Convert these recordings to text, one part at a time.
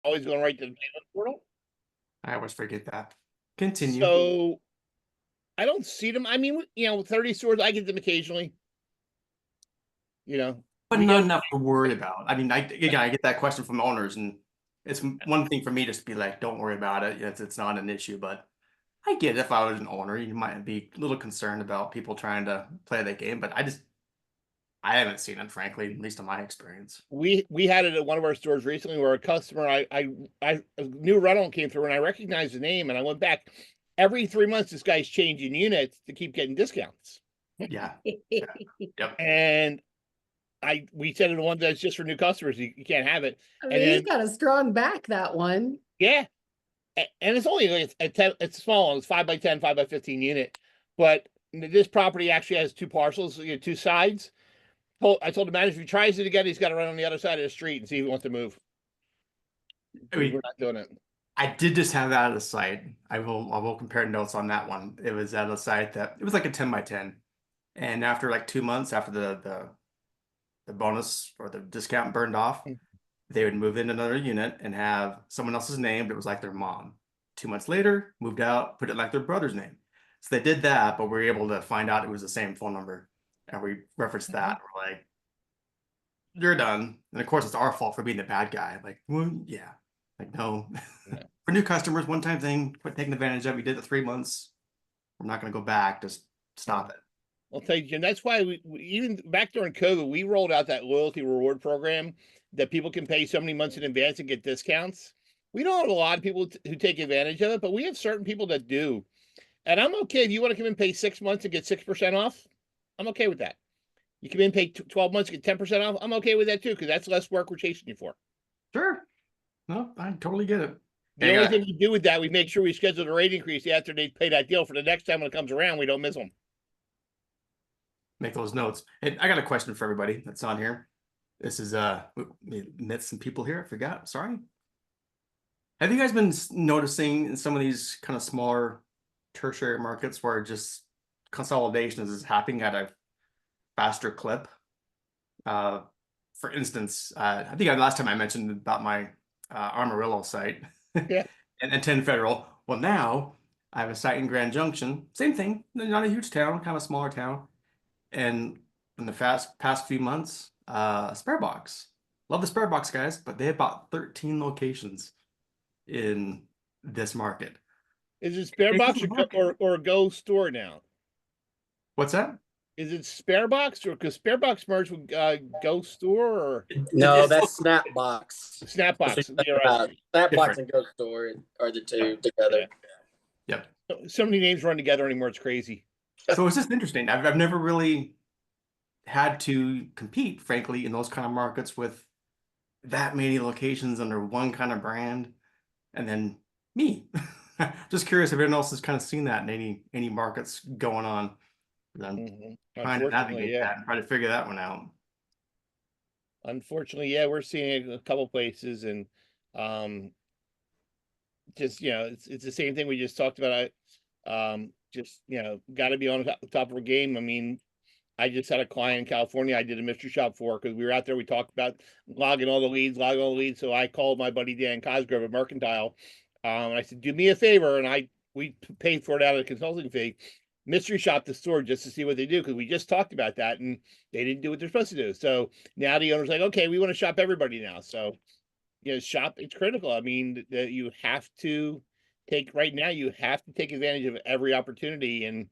always going right to the payment portal. I always forget that. Continue. So I don't see them. I mean, 30 stores, I get them occasionally. But We not get enough to worry about. I mean, again, I get that question from owners, and it's one thing for me just to be like, don't worry about it. It's not an issue, but I get it. If I was an owner, you might be a little concerned about people trying to play that game, but I haven't seen it, frankly, at least in my experience. we had it at one of our stores recently where a customer, a new rental came through and I recognized the name and I went back. Every 3 months, this guy's changing units to keep getting discounts. Yeah. Yeah. Yep. And we said the one that's just for new customers, you can't have it. I And mean, he's then got a strong back, that one. yeah, and it's only like it's a small one. It's 5x10, 5x15 unit, but this property actually has two parcels, two sides. I told the manager if he tries it again, he's got to run on the other side of the street and see if he wants to move. I mean, We're not doing it. I did just have that at a site. I will compare notes on that one. It was at a site that it was like a 10x10. And after like 2 months after the bonus or the discount burned off, they would move in another unit and have someone else's name, but it was like their mom. 2 months later, moved out, put it like their brother's name. So they did that, but we were able to find out it was the same phone number. And we referenced that. We're like, you're done. And of course, it's our fault for being the bad guy. Like, well, yeah. Like, no. Yeah. For new customers, one time thing, quit taking advantage of. We did it 3 months. We're not going to go back. Just stop it. Well, thank you, Jim. That's why we even back during COVID, we rolled out that loyalty reward program that people can pay so many months in advance and get discounts. We don't have a lot of people who take advantage of it, but we have certain people that do. And I'm okay if you want to come in and pay 6 months and get 6% off. I'm okay with that. You come in and pay 12 months and get 10% off. I'm okay with that too, because that's less work we're chasing you for. Sure. No, I totally get it. The only thing we do with that, we make sure we schedule the rate increase after they pay that deal for the next time when it comes around. We don't miss them. Make those notes. Hey, I got a question for everybody that's on here. This is we met some people here. I forgot. Sorry. Have you guys been noticing in some of these kind of smaller tertiary markets where just consolidation is happening at a faster clip? For instance, I think last time I mentioned about my Amarillo site Yeah. and 10 Federal. Well, now I have a site in Grand Junction. Same thing. Not a huge town, kind of a smaller town. And in the past few months, Spare Box. Love the Spare Box guys, but they have about 13 locations in this market. Is it Spare Box or Go Store now? What's that? Is it Spare Box or because Spare Box merged with Go Store or No, that's Snapbox. Snapbox? Snapbox and Go Store are the two together. Yep. So many names run together anymore. It's crazy. So it's just interesting. I've never really had to compete, frankly, in those kind of markets with that many locations under one kind of brand, and then me. Just curious if anyone else has kind of seen that in any markets going on. I'm trying to navigate that and try to figure that one out. Unfortunately, yeah, we're seeing it a couple places, and just it's the same thing we just talked about. Just got to be on top of a game. I mean, I just had a client in California I did a mystery shop for because we were out there. We talked about logging all the leads. So I called my buddy Dan Cosgrove at Mercantile. And I said, do me a favor. And we paid for it out of the consulting fee. Mystery shop the store just to see what they do. Because we just talked about that and they didn't do what they're supposed to do. So now the owner's like, okay, we want to shop everybody now. So, shop, it's critical. I mean, that you have to right now, you have to take advantage of every opportunity. And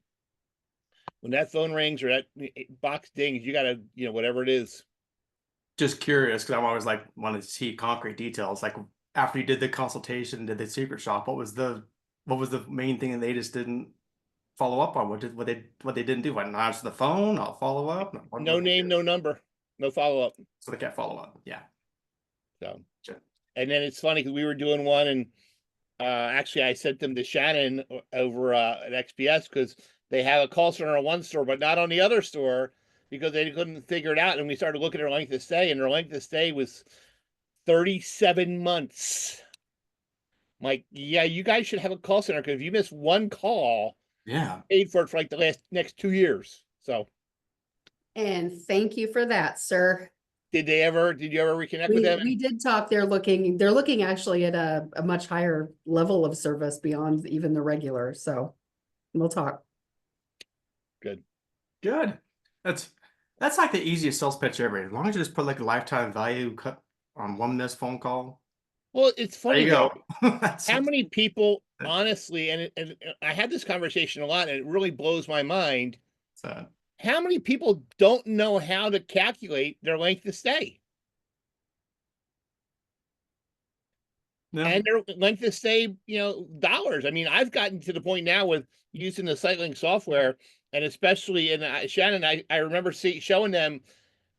when that phone rings or that box dings, you gotta, whatever it is. Just curious, because I'm always like wanting to see concrete details. Like after you did the consultation, did the secret shop, what was the main thing that they just didn't follow up on? What they didn't do? Not answer the phone, I'll follow up. No name, no number, no follow up. So they can't follow up. Yeah. So sure. And then it's funny because we were doing one and actually I sent them to Shannon over at XPS because they have a call center on one store, but not on the other store because they couldn't figure it out. And we started looking at their length of stay, and their length of stay was 37 months. I'm like, yeah, you guys should have a call center because if you miss one call, yeah, paid for it for like the next 2 years. So, and thank you for that, sir. Did you ever reconnect with We, them? we did talk, they're looking actually at a much higher level of service beyond even the regular, so we'll talk. Good. Good. That's like the easiest sales pitch ever. As long as you just put like a lifetime value cut on one missed phone call. Well, it's There funny you though. go. That's How many people, honestly, and I had this conversation a lot, and it really blows my mind. so, How many people don't know how to calculate their length of stay no. and their length of stay, dollars? I mean, I've gotten to the point now with using the SiteLink software, and especially in Shannon, I remember showing them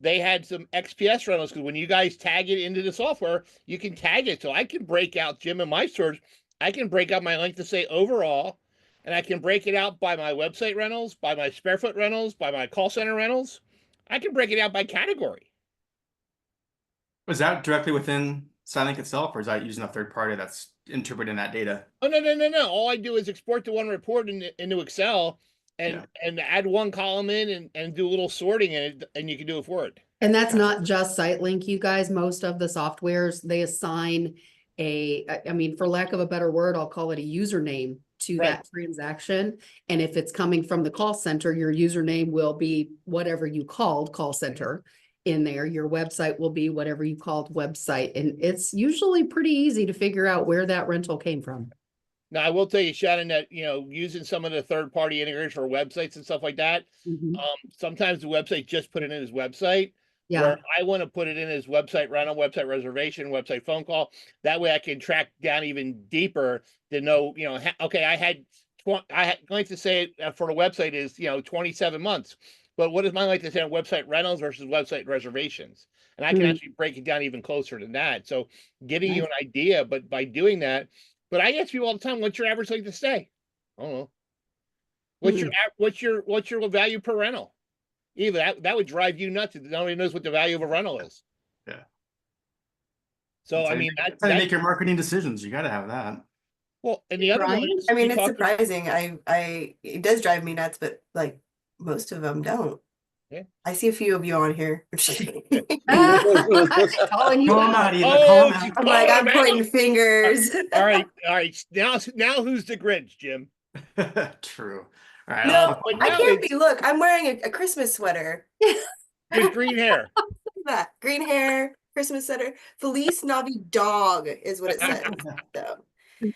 they had some XPS rentals because when you guys tag it into the software, you can tag it. So I can break out Jim and my stores. I can break out my length of stay overall, and I can break it out by my website rentals, by my spare foot rentals, by my call center rentals. I can break it out by category. Was that directly within SiteLink itself, or is that using a third party that's interpreting that data? Oh no. All I do is export the one report into Excel and add one column in and do a little sorting in it, and you can do it for it. And that's not just SiteLink, you guys. Most of the softwares, they assign I mean, for lack of a better word, I'll call it a username to Right. that transaction. And if it's coming from the call center, your username will be whatever you called call center in there. Your website will be whatever you called website. And it's usually pretty easy to figure out where that rental came from. Now, I will tell you, Shannon, that using some of the third-party integrators for websites and stuff like that, Mhm. sometimes the website just put it in his website. Yeah, Where I want to put it in as website rental, website reservation, website phone call. That way I can track down even deeper to know, okay, I had going to say for the website is, 27 months. But what is my like to say on website rentals versus website reservations? And I can Mhm. actually break it down even closer than that. So giving you Nice. an idea, but by doing that, but I ask people all the time, what's your average length to stay? I don't know. What's your value per rental? Even that would drive you nuts if nobody knows what the value of a rental is. Yeah. So That's I how mean that's how you make your marketing decisions. You got to have that. well, and the other one Brian? is I mean, we it's talked- surprising. it does drive me nuts, but like most of them don't. Yeah. I see a few of you on here. Calling you Call 'em out. out, Eva. Call 'em Oh, she's out. I'm like, calling I'm him pointing out. fingers. All right. Now who's the Grinch, Jim? True. All right. No, But I now can't it's be. Look, I'm wearing a Christmas sweater. with green hair. Look at that green hair, Christmas sweater. Feliz Navidad is what it says. So. But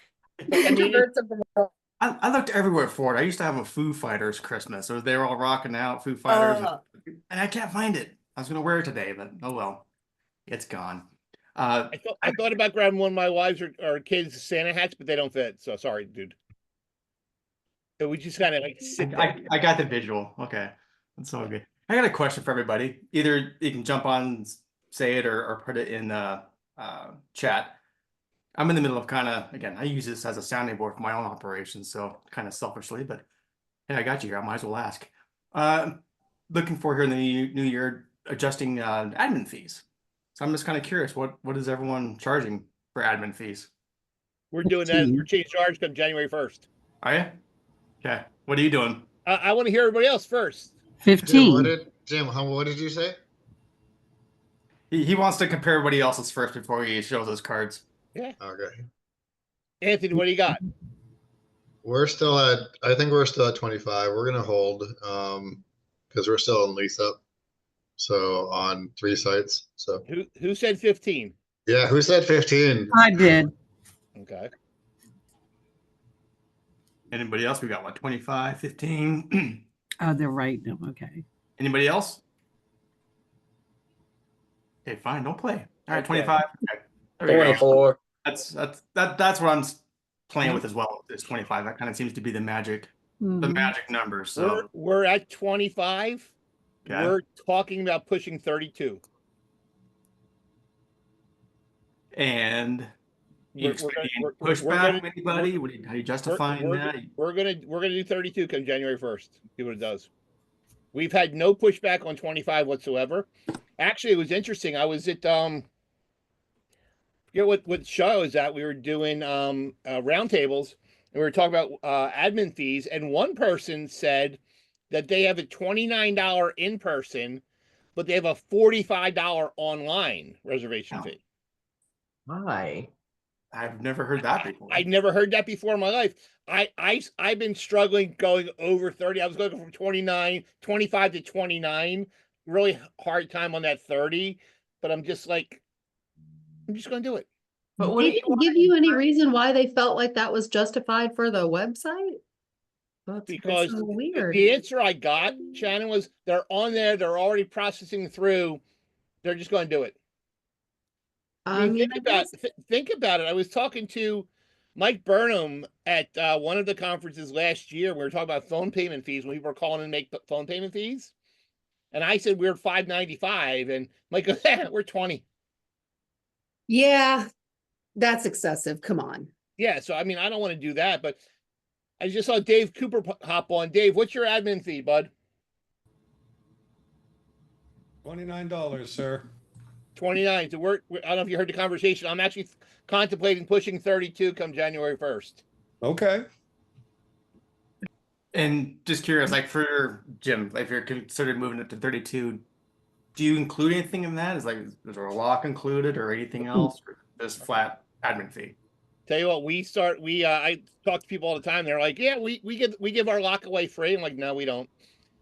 I mean, Introverts of the world. I looked everywhere for it. I used to have a Foo Fighters Christmas, so they were all rocking out Foo Fighters, and I can't find it. I was gonna wear it today, but oh well, it's gone. I thought about grabbing one of my wives or kids' Santa hats, but they don't fit. So sorry, dude. So we just kind of like sit there. I got the visual. Okay, that's all good. I got a question for everybody. Either you can jump on, and say it, or put it in chat. I'm in the middle of again, I use this as a sounding board for my own operations, so kind of selfishly, but hey, I got you here. I might as well ask. Looking for here in the new year, adjusting admin fees. So I'm just kind of curious, what is everyone charging for admin fees? We're doing that. We're changing charge come January 1st. Are you? Okay. What are you doing? I want to hear everybody else first. 15. Jim, what did you say? He wants to compare everybody else's first before he shows his cards. Yeah. Okay. Anthony, what do you got? I think we're still at 25. We're going to hold because we're still in lease up. So on 3 sites. So Who said 15? yeah, who said 15? I did. Okay. Anybody else? We got what, 25, 15? Oh, they're right. No, okay. Anybody else? Okay, fine. Don't play. All right, Okay. 25. Okay. There we go. 24. That's what I'm playing with as well. Is 25. That kind of seems to be the magic Mhm. number. So We're at 25. Okay. We're talking about pushing 32. And you We're expect gonna- any we're pushback gonna- from anybody? How are you justifying that? We're gonna do 32 come January 1st. See what it does. We've had no pushback on 25 whatsoever. Actually, it was interesting. I was at forget what show I was at. We were doing roundtables and we were talking about admin fees, and one person said that they have a $29 in person, but they have a $45 online reservation Wow. fee. Why? I've never heard that before. I never heard that before in my life. I've been struggling going over 30. I was going from 25 to 29. Really hard time on that 30, but I'm just like, I'm just going to do it. But what They do you didn't give you any reason why they felt like that was justified for the website? That's Because so weird. the answer I got, Shannon, was they're on there. They're already processing through. They're just going to do it. I mean, think about it. I was talking to Mike Burnham at one of the conferences last year. We were talking about phone payment fees when people were calling and make phone payment fees. And I said we were $5.95, and Mike goes, we're 20. Yeah, that's excessive. Come on. Yeah, so I mean, I don't want to do that, but I just saw Dave Cooper hop on. Dave, what's your admin fee, bud? $29, sir. 29. So I don't know if you heard the conversation. I'm actually contemplating pushing 32 come January 1st. Okay. And just curious, like for Jim, if you're considering moving it to 32, do you include anything in that? Is there a lock included or anything else? Or just flat admin fee? Tell you what, I talk to people all the time. They're like, yeah, we give our lock away free. I'm like, no, we don't.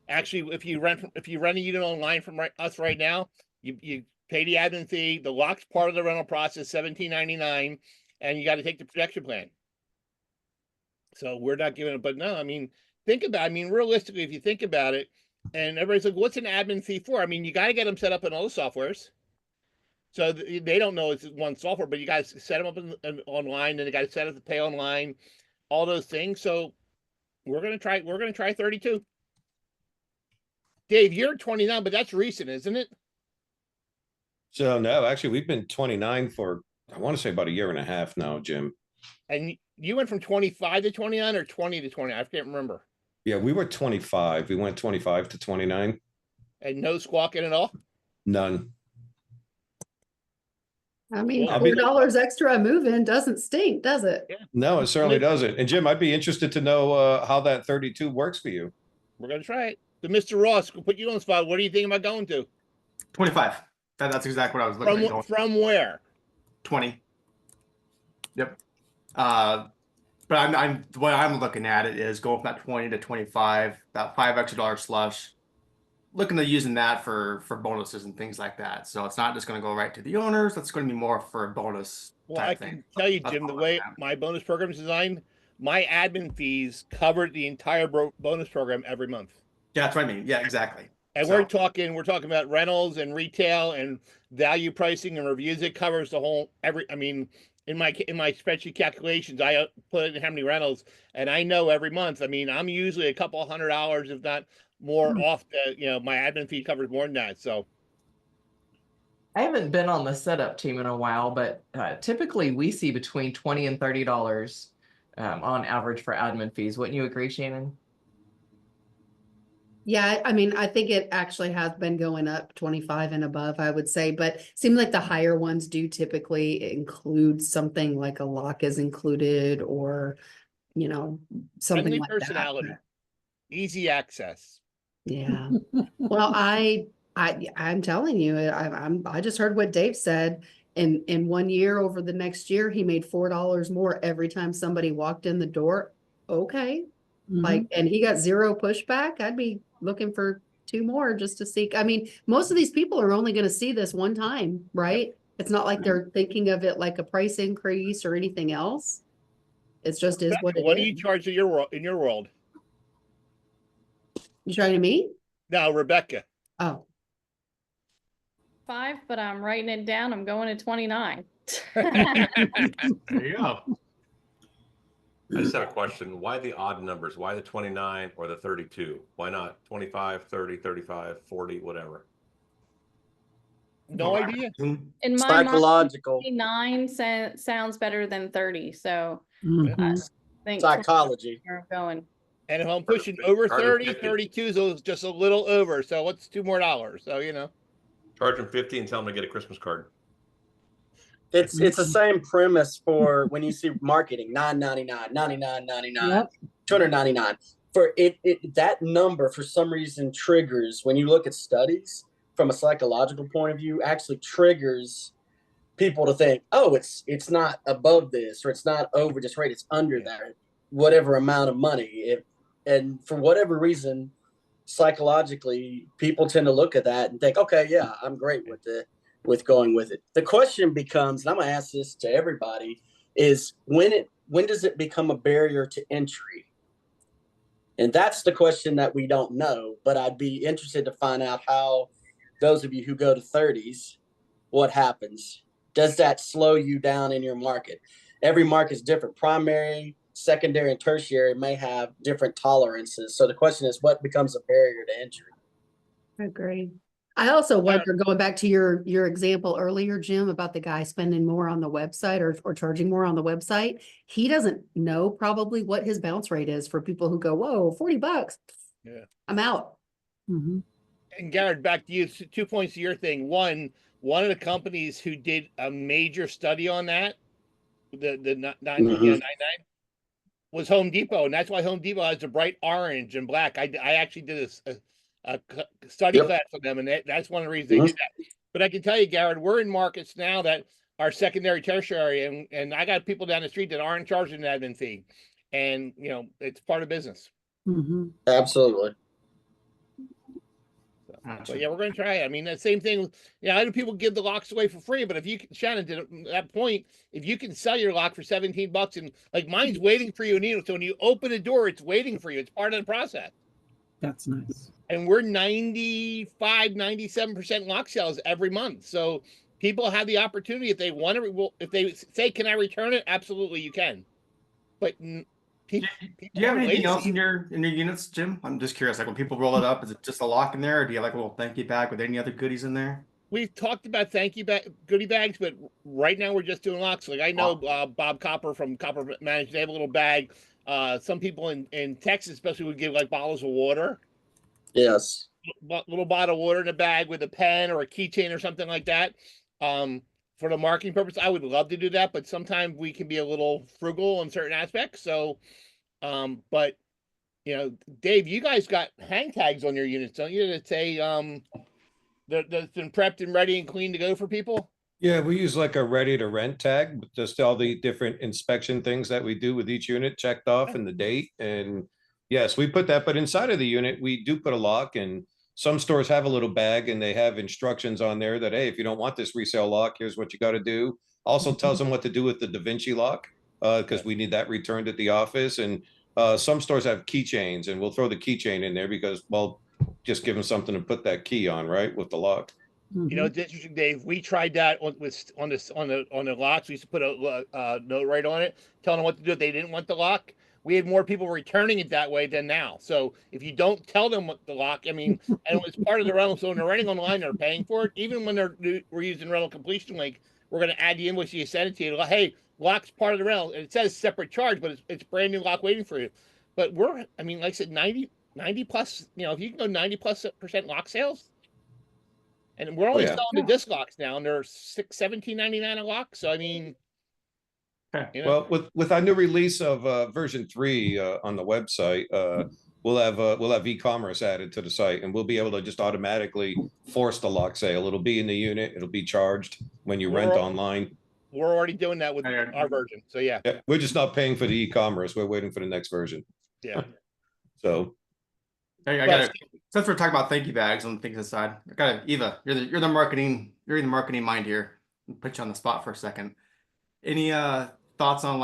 Actually, if you rent a unit online from us right now, you pay the admin fee. The lock's part of the rental process, $17.99, and you got to take the protection plan. So we're not giving it, but no, I mean, realistically, if you think about it, and everybody's like, what's an admin fee for? I mean, you got to get them set up in all the softwares. So they don't know it's one software, but you got to set them up online, and they got to set up the pay online, all those things. So we're gonna try 32. Dave, you're 29, but that's recent, isn't it? So no, actually, we've been 29 for, I want to say about a year and a half now, Jim. And you went from 25 to 29 or 20 to 20? I can't remember. Yeah, we were 25. We went 25 to 29. And no squawking at all? None. I mean, Well, $4 extra a move-in doesn't stink, does it? Yeah. No, it certainly doesn't. And Jim, I'd be interested to know how that 32 works for you. We're gonna try it. So Mr. Ross, we'll put you on the spot. What do you think about going to? 25. That's exactly what I was looking at. Going. From where? 20. Yep. But I'm the way I'm looking at it is going from that 20 to 25, about $5 extra slush. Looking at using that for bonuses and things like that. So it's not just going to go right to the owners. That's going to be more for a bonus. Well, I can tell you, Jim, the way my bonus program is designed, my admin fees covered the entire bonus program every month. Yeah, that's what I mean. Yeah, exactly. And we're talking about rentals and retail and value pricing and reviews. It covers the whole in my spreadsheet calculations, I put in how many rentals, and I know every month. I mean, I'm usually a couple $100, if not more, off the. My admin fee covers more than that. So I haven't been on the setup team in a while, but typically we see between $20 and $30 on average for admin fees. Wouldn't you agree, Shannon? Yeah, I mean, I think it actually has been going up 25 and above, I would say, but it seems like the higher ones do typically include something like a lock is included or, something friendly like personality, that. easy access. Yeah. Well, I'm telling you, I just heard what Dave said. In 1 year over the next year, he made $4 more every time somebody walked in the door. Okay. And he got zero pushback. I'd be looking for 2 more just to see. I mean, most of these people are only going to see this one time, right? It's not like they're thinking of it like a price increase or anything else. It's just is what it is. What do you charge in your world? You trying to meet? No, Rebecca. Oh. 5, but I'm writing it down. I'm going to 29. There you go. I just had a question. Why the odd numbers? Why the 29 or the 32? Why not 25, 30, 35, 40, whatever? No idea. In my Psychological. mind, 29 sounds better than 30. So I think Psychology. where I'm going. And if I'm pushing over Charge 30, 50. 32 is just a little over. So what's $2 more? So Charge them 50 and tell them to get a Christmas card. It's the same premise for when you see marketing, $9.99, $99.99, $299. For it that number for some reason triggers when you look at studies from a psychological point of view, actually triggers people to think, oh, it's not above this, or it's not over this rate, it's under that, whatever amount of money. And for whatever reason, psychologically, people tend to look at that and think, okay, yeah, I'm great with going with it. The question becomes, and I'm gonna ask this to everybody, is when does it become a barrier to entry? And that's the question that we don't know, but I'd be interested to find out how those of you who go to 30s, what happens? Does that slow you down in your market? Every market is different. Primary, secondary, and tertiary may have different tolerances. So the question is, what becomes a barrier to entry? I agree. I also wonder, going back to your example earlier, Jim, about the guy spending more on the website or charging more on the website. He doesn't know probably what his bounce rate is for people who go, whoa, $40. Yeah. I'm out. Mm-hmm. And Garrett, back to you. 2 points to your thing. One of the companies who did a major study on that, the 99 was Home Depot, and that's why Home Depot has the bright orange and black. I actually did a study class with them, and that's one of the reasons they did that. But I can tell you, Garrett, we're in markets now that are secondary, tertiary, and I got people down the street that aren't charging an admin fee, and it's part of business. Mm-hmm. Absolutely. But yeah, we're going to try it. I mean, the same thing. I know people give the locks away for free, but if you can, Shannon, to that point, if you can sell your lock for $17 and like mine's waiting for you, so when you open the door, it's waiting for you. It's part of the process. That's nice. And we're 95, 97% lock sales every month. So people have the opportunity if they want to. If they say, "Can I return it?" Absolutely, you can. But do you have anything else in your units, Jim? I'm just curious. Like when people roll it up, is it just a lock in there, or do you have like a little thank you bag with any other goodies in there? We've talked about goodie bags, but right now we're just doing locks. Like I know Bob Copper from Copper Managed, they have a little bag. Some people in Texas especially would give like bottles of water. Yes. Little bottle of water in a bag with a pen or a keychain or something like that. For the marketing purpose, I would love to do that, but sometimes we can be a little frugal in certain aspects. So, but Dave, you guys got hang tags on your units, don't you? That say that's been prepped and ready and clean to go for people. Yeah, we use like a ready to rent tag, just all the different inspection things that we do with each unit checked off and the date. And yes, we put that, but inside of the unit, we do put a lock, and some stores have a little bag and they have instructions on there that, hey, if you don't want this resale lock, here's what you got to do. Also tells them what to do with the Da Vinci lock, because we need that returned at the office. And some stores have keychains, and we'll throw the keychain in there because, well, just give them something to put that key on, right, with the lock. It's interesting, Dave. We tried that on the locks. We used to put a note right on it, telling them what to do if they didn't want the lock. We had more people returning it that way than now. So if you don't tell them what the lock, I mean, and it's part of the rental. So when they're renting online, they're paying for it. Even when we're using rental completion link, we're going to add the invoice you send it to you. Like, hey, lock's part of the rental. And it says separate charge, but it's brand new lock waiting for you. But like I said, 90 plus. If you can go 90+% lock sales. And we're only selling the disc locks now, and they're $17.99 a lock. So I mean, well, with our new release of version 3 on the website, we'll have e-commerce added to the site, and we'll be able to just automatically force the lock sale. It'll be in the unit. It'll be charged when you rent online. We're already doing that with our version. So yeah, we're just not paying for the e-commerce. We're waiting for the next version. Yeah. So. I got it. Since we're talking about thank you bags on things aside, I got it. Eva, you're the marketing mind here. I'll put you on the spot for a second. Any thoughts on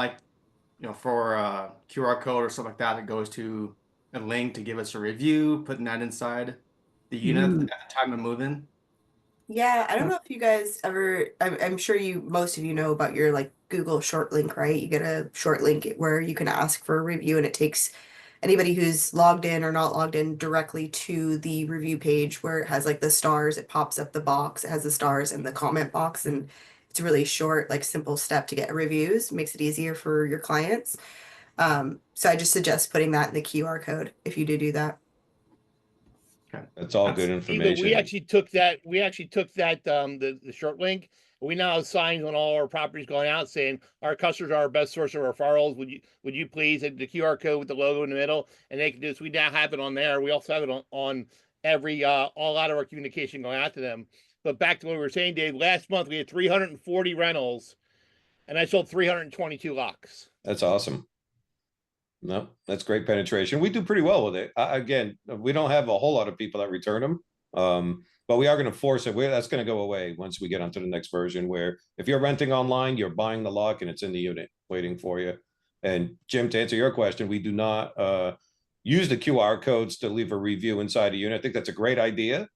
for QR code or something like that goes to a link to give us a review, putting that inside the unit at the time of moving? Yeah, I don't know if you guys ever, I'm sure most of you know about your Google short link, right? You get a short link where you can ask for a review, and it takes anybody who's logged in or not logged in directly to the review page where it has the stars. It pops up the box, it has the stars and the comment box, and it's a really short, simple step to get reviews. Makes it easier for your clients. So I just suggest putting that in the QR code if you do that. Okay. That's all good information. We actually took that. The short link. We now have signs on all our properties going out saying our customers are our best source of referrals. Would you please, and the QR code with the logo in the middle, and they can do this. We now have it on there. We also have it on a lot of our communication going out to them. But back to what we were saying, Dave, last month we had 340 rentals and I sold 322 locks. That's awesome. No, that's great penetration. We do pretty well with it. Again, we don't have a whole lot of people that return them. But we are going to force it. That's going to go away once we get onto the next version, where if you're renting online, you're buying the lock and it's in the unit waiting for you. And Jim, to answer your question, we do not use the QR codes to leave a review inside a unit. I think that's a great idea.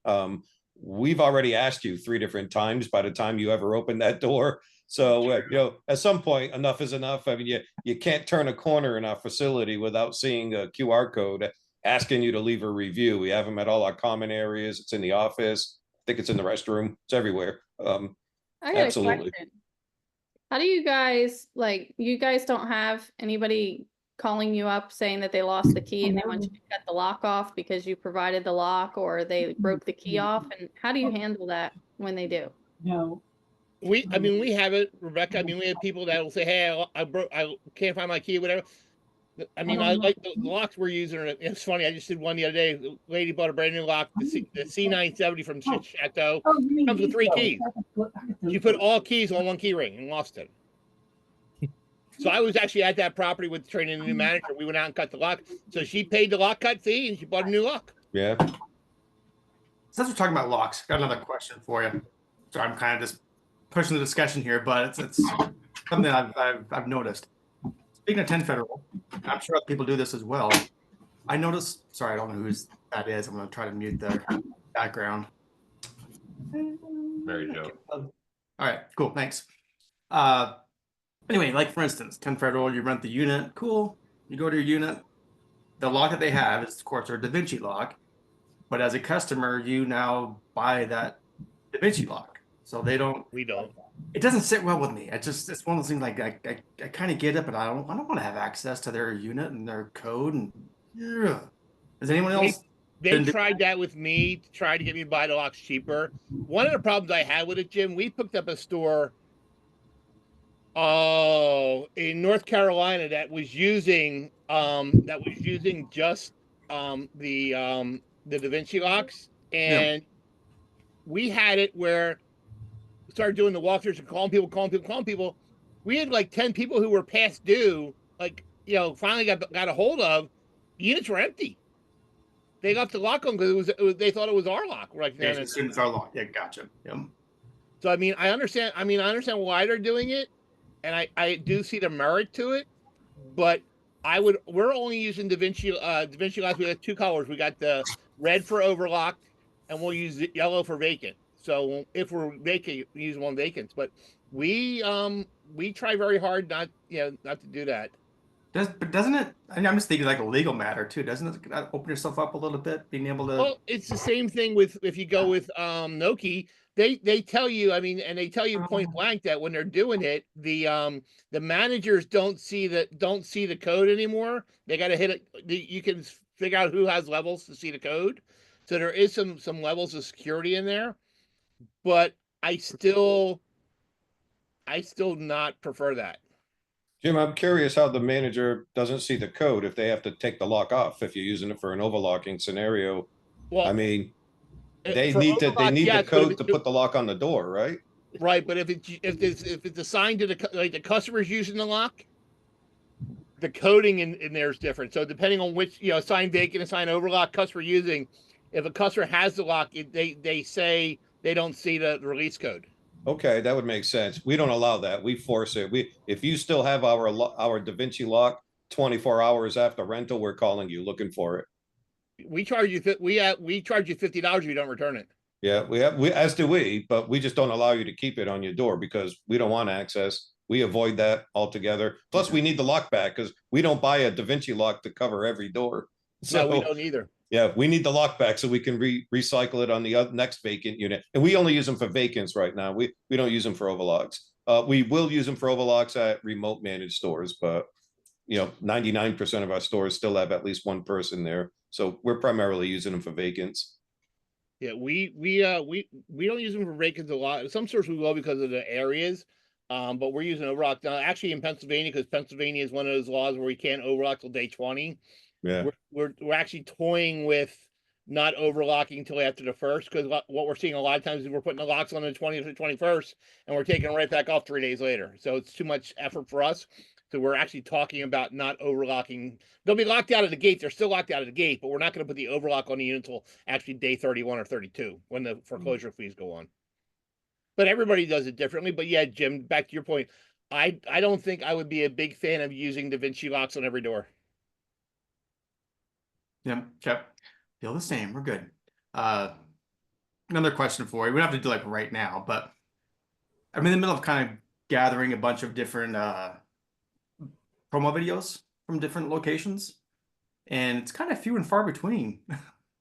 We've already asked you 3 different times by the time you ever open that door. So, at some point, enough is enough. I mean, you can't turn a corner in our facility without seeing a QR code asking you to leave a review. We have them at all our common areas. It's in the office. I think it's in the restroom. It's everywhere. I got absolutely. a question. How do you guys, you guys don't have anybody calling you up saying that they lost the key and they want you to cut the lock off because you provided the lock or they broke the key off? And how do you handle that when they do? No. We have it, Rebecca. We have people that will say, "Hey, I can't find my key," whatever. I like the locks we're using. It's funny. I just did one the other day. The lady bought a brand new lock, the C970 from Chateau. Comes with 3 keys. She put all keys on one key ring and lost it. So I was actually at that property with training a new manager. We went out and cut the lock. So she paid the lock cut fee and she bought a new lock. Yeah. Since we're talking about locks, got another question for you. So I'm kind of just pushing the discussion here, but it's something I've noticed. Speaking of 10 Federal, I'm sure other people do this as well. I noticed. Sorry, I don't know who that is. I'm going to try to mute the background. Mary Jo. All right, cool. Thanks. Anyway, like for instance, 10 Federal, you rent the unit. Cool. You go to your unit. The lock that they have is, of course, their Da Vinci lock. But as a customer, you now buy that Da Vinci lock. So they don't. We don't. It doesn't sit well with me. It's one of those things like I kind of get it, but I don't want to have access to their unit and their code. And yeah. Does anyone else? They tried that with me to try to get me to buy the locks cheaper. One of the problems I had with it, Jim, we picked up a store in North Carolina that was using just the Da Vinci locks, and we had it where we started doing the walkthroughs and calling people. We had like 10 people who were past due, finally got a hold of. The units were empty. They left the lock on because they thought it was our lock. Right? They assumed it's our lock. Yeah, gotcha. Yep. So I understand why they're doing it, and I do see the merit to it, but we're only using Da Vinci locks. We got 2 colors. We got the red for overlocked, and we'll use the yellow for vacant. So if we're vacant, we use one vacants. But we try very hard not to do that. But doesn't it? I'm just thinking like a legal matter too. Doesn't it open yourself up a little bit, being able to? Well, it's the same thing with if you go with Noki. They tell you, and they tell you point blank that when they're doing it, the managers don't see the code anymore. They got to hit it. You can figure out who has levels to see the code. So there is some levels of security in there, but I still not prefer that. Jim, I'm curious how the manager doesn't see the code if they have to take the lock off if you're using it for an overlocking scenario. Well, they need the code to put the lock on the door, right? Right, but if it's assigned to the customer's using the lock, the coding in there is different. So depending on which assigned vacant, assigned overlock customer using, if a customer has the lock, they say they don't see the release code. Okay, that would make sense. We don't allow that. We force it. If you still have our Da Vinci lock 24 hours after rental, we're calling you looking for it. We charge you $50 if you don't return it. Yeah, as do we, but we just don't allow you to keep it on your door because we don't want access. We avoid that altogether. Plus, we need the lock back because we don't buy a Da Vinci lock to cover every door. So no, we don't either. Yeah, we need the lock back so we can recycle it on the next vacant unit. And we only use them for vacants right now. We don't use them for overlocks. We will use them for overlocks at remote managed stores, but 99% of our stores still have at least one person there. So we're primarily using them for vacants. Yeah, we don't use them for vacants a lot. Some stores we will because of the areas, but we're using overlock now. Actually, in Pennsylvania, because Pennsylvania is one of those laws where we can't overlock till day 20. Yeah, we're actually toying with not overlocking until after the first, because what we're seeing a lot of times is we're putting the locks on the 20th or 21st, and we're taking them right back off 3 days later. So it's too much effort for us. So we're actually talking about not overlocking. They'll be locked out of the gate. They're still locked out of the gate, but we're not going to put the overlock on the unit until actually day 31 or 32 when the foreclosure fees go on. But everybody does it differently. But yeah, Jim, back to your point, I don't think I would be a big fan of using Da Vinci locks on every door. Yeah, okay. Feel the same. We're good. Another question for you. We don't have to do like right now, but I'm in the middle of kind of gathering a bunch of different promo videos from different locations, and it's kind of few and far between,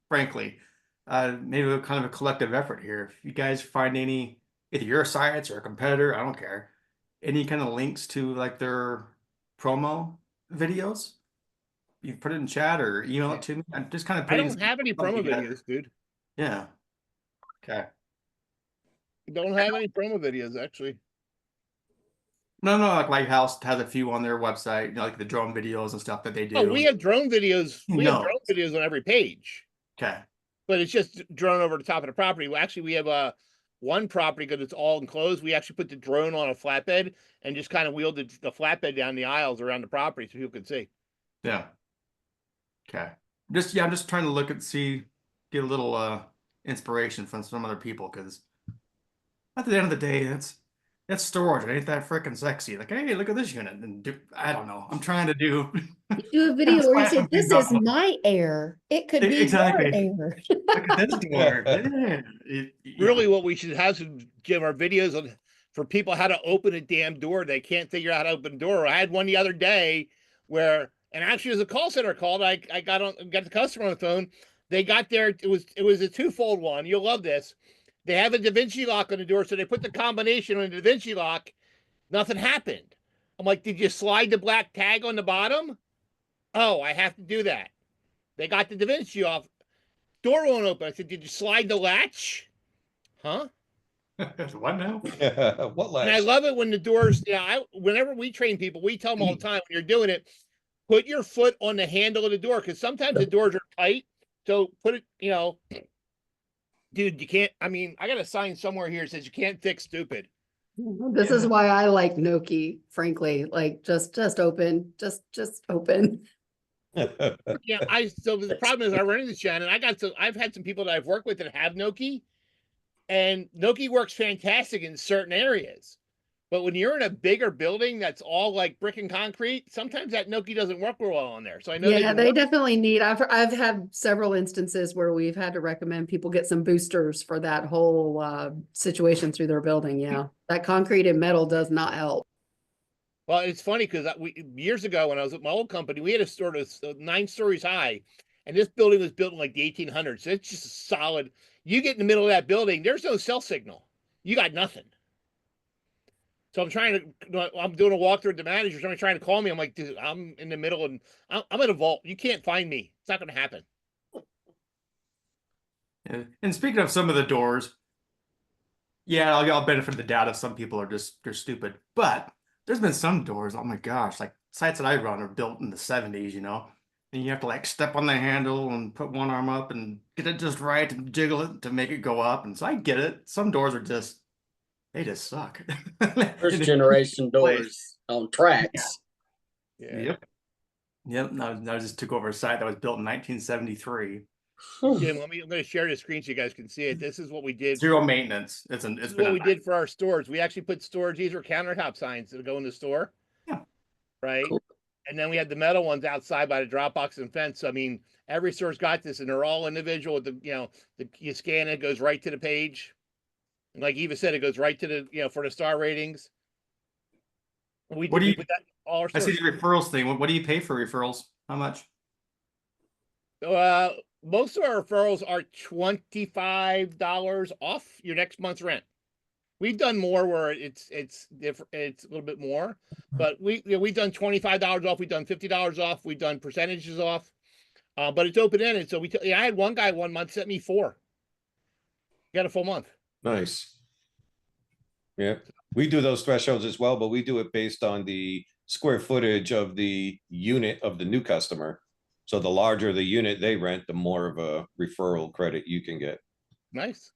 frankly. Maybe a kind of a collective effort here. If you guys find any, either your sites or a competitor, I don't care, any kind of links to like their promo videos, you put it in chat or email it to me. I'm just kind of I putting don't have any promo together. videos, dude. Yeah. Okay. Don't have any promo videos, actually. No, like Lighthouse has a few on their website, you know, like the drone videos and stuff that they do. Oh, we have drone videos. We have drone videos on every page. Okay. But it's just drone over the top of the property. Well, actually, we have one property because it's all enclosed. We actually put the drone on a flatbed and just kind of wheeled the flatbed down the aisles around the property so people could see. Yeah. Okay. I'm just trying to look at get a little inspiration from some other people, because at the end of the day, that's storage. It ain't that freaking sexy. Like, hey, look at this unit. And I don't know. I'm trying to do. You do a video where you say, Something "This is about- my air. It could be Exactly. your air." Look at this door. Yeah. Really, what we should have some, Jim, are videos on for people how to open a damn door. They can't figure out how to open a door. I had one the other day where, and actually, as a call center called, I got the customer on the phone. They got there. It was a twofold one. You'll love this. They have a Da Vinci lock on the door, so they put the combination on the Da Vinci lock. Nothing happened. I'm like, did you slide the black tag on the bottom? Oh, I have to do that. They got the Da Vinci off. Door won't open. I said, did you slide the latch? Huh? What now? What And I last? love it when the doors, whenever we train people, we tell them all the time, when you're doing it, put your foot on the handle of the door, because sometimes the doors are tight. So put it, dude, you can't, I got a sign somewhere here that says you can't fix stupid. This is why I like Noki, frankly. Like just open, just open. Yeah, so the problem is I run into Shannon. I've had some people that I've worked with that have Noki, and Noki works fantastic in certain areas. But when you're in a bigger building that's all like brick and concrete, sometimes that Noki doesn't work real well on there. So I know Yeah, they definitely need. I've had several instances where we've had to recommend people get some boosters for that whole situation through their building. Yeah, that concrete and metal does not help. Well, it's funny because years ago when I was at my old company, we had a store that's 9 stories high, and this building was built in like the 1800s. So it's just a solid. You get in the middle of that building, there's no cell signal. You got nothing. So I'm doing a walkthrough with the manager. Somebody trying to call me. I'm like, dude, I'm in the middle and I'm in a vault. You can't find me. It's not going to happen. And speaking of some of the doors, yeah, I'll benefit the doubt if some people they're stupid. But there's been some doors, oh my gosh, like sites that I run are built in the 70s, and you have to like step on the handle and put one arm up and get it just right and jiggle it to make it go up. And so I get it. Some doors are they just suck. First generation doors on tracks. Yeah. Yep. I just took over a site that was built in 1973. Jim, I'm going to share the screen so you guys can see it. This is what we did. Zero maintenance. This is what we did for our stores. We actually put storage. These are countertop signs that go in the store. Yeah. Right. Cool. And then we had the metal ones outside by the drop box and fence. I mean, every store's got this, and they're all individual. With you scan it, goes right to the page. And like Eva said, it goes right to the for the star ratings. We put that in all our I stores. see the referrals thing. What do you pay for referrals? How much? Most of our referrals are $25 off your next month's rent. We've done more where it's different. It's a little bit more, but we've done $25 off. We've done $50 off. We've done percentages off, but it's open ended. So I had one guy 1 month sent me 4. Got a full month. Nice. Yeah, we do those thresholds as well, but we do it based on the square footage of the unit of the new customer. So the larger the unit they rent, the more of a referral credit you can get. Nice.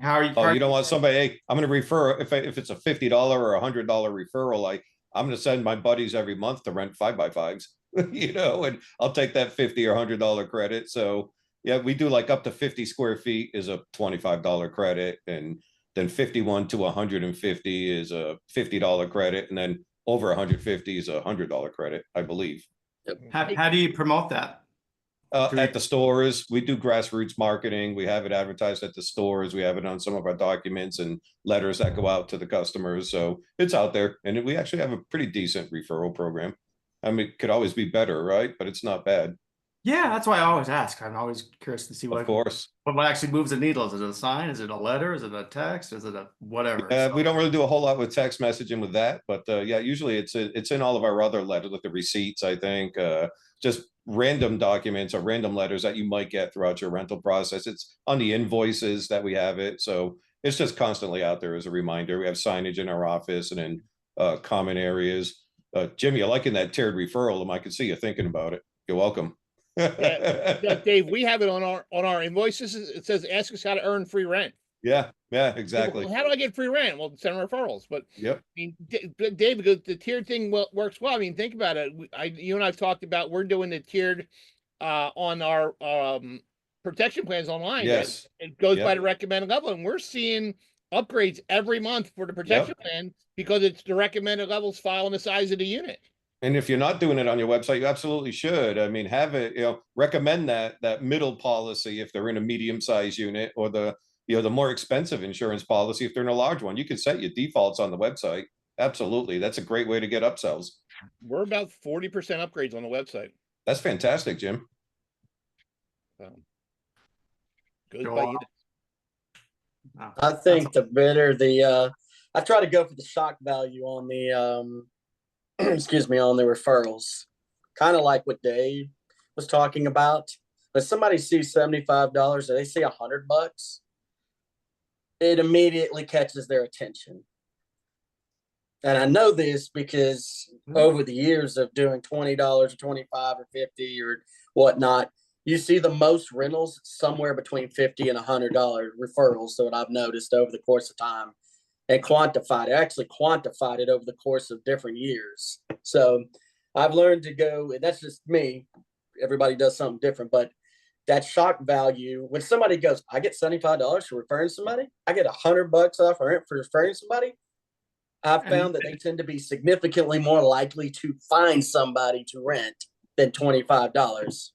How are you? Oh, you don't want somebody, hey, I'm gonna refer, if it's a $50 or $100 referral, like, I'm gonna send my buddies every month to rent 5x5s, you know, and I'll take that $50 or $100 credit. So yeah, we do like up to 50 square feet is a $25 credit, and then 51 to 150 is a $50 credit, and then over 150 is a $100 credit, I believe. How do you promote that? At the stores, we do grassroots marketing. We have it advertised at the stores. We have it on some of our documents and letters that go out to the customers. So it's out there, and we actually have a pretty decent referral program. I mean, it could always be better, right? But it's not bad. Yeah, that's why I always ask. I'm always curious to see Of course. what actually moves the needle. Is it a sign? Is it a letter? Is it a text? Is it a whatever? We don't really do a whole lot with text messaging with that, but yeah, usually it's in all of our other letters, like the receipts, I think, just random documents or random letters that you might get throughout your rental process. It's on the invoices that we have it. So it's just constantly out there as a reminder. We have signage in our office and in common areas. Jimmy, you're liking that tiered referral. I can see you thinking about it. You're welcome. Yeah, Dave, we have it on our invoices. It says, ask us how to earn free rent. Yeah, exactly. Well, how do I get free rent? Well, send referrals. But yep. I mean, Dave, because the tiered thing works well. I mean, think about it. You and I've talked about, we're doing the tiered on our protection plans online. Yes. It goes by the recommended level, and we're seeing upgrades every month for the protection plan because it's the recommended levels file and the size of the unit. And if you're not doing it on your website, you absolutely should. I mean, have it, recommend that middle policy if they're in a medium-sized unit, or the more expensive insurance policy if they're in a large one. You can set your defaults on the website. Absolutely. That's a great way to get upsells. We're about 40% upgrades on the website. That's fantastic, Jim. Goes by you. I think the better I try to go for the shock value on the excuse me, on the referrals. Kind of like what Dave was talking about. When somebody sees $75 and they see $100, it immediately catches their attention. And I know this because over the years of doing $20 or $25 or $50 or whatnot, you see the most rentals somewhere between $50 and $100 referrals. So what I've noticed over the course of time, and quantified it over the course of different years. So I've learned to go, and that's just me. Everybody does something different, but that shock value, when somebody goes, I get $75 for referring somebody, I get $100 off rent for referring somebody. I've found that they tend to be significantly more likely to find somebody to rent than $25.